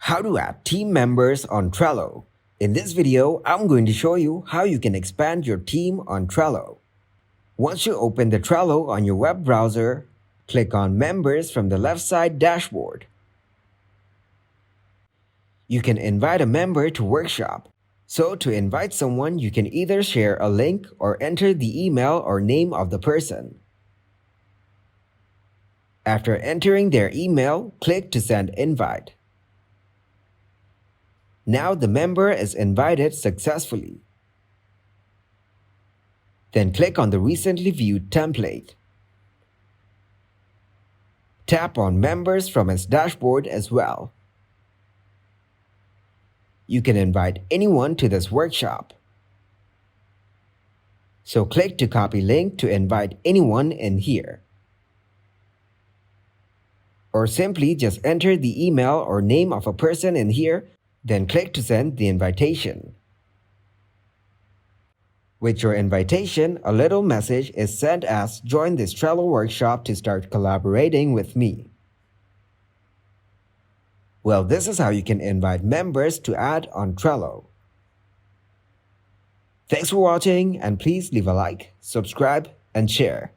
How to add team members on Trello. In this video, I'm going to show you how you can expand your team on Trello. Once you open the Trello on your web browser, click on Members from the left side dashboard. You can invite a member to workshop. So to invite someone, you can either share a link or enter the email or name of the person. After entering their email, click to send invite. Now the member is invited successfully. Then click on the recently viewed template. Tap on Members from its dashboard as well. You can invite anyone to this workshop. So click to copy link to invite anyone in here. Or simply just enter the email or name of a person in here, then click to send the invitation. With your invitation, a little message is sent as "Join this Trello workshop to start collaborating with me." Well, this is how you can invite members to add on Trello. Thanks for watching, and please leave a like, subscribe, and share.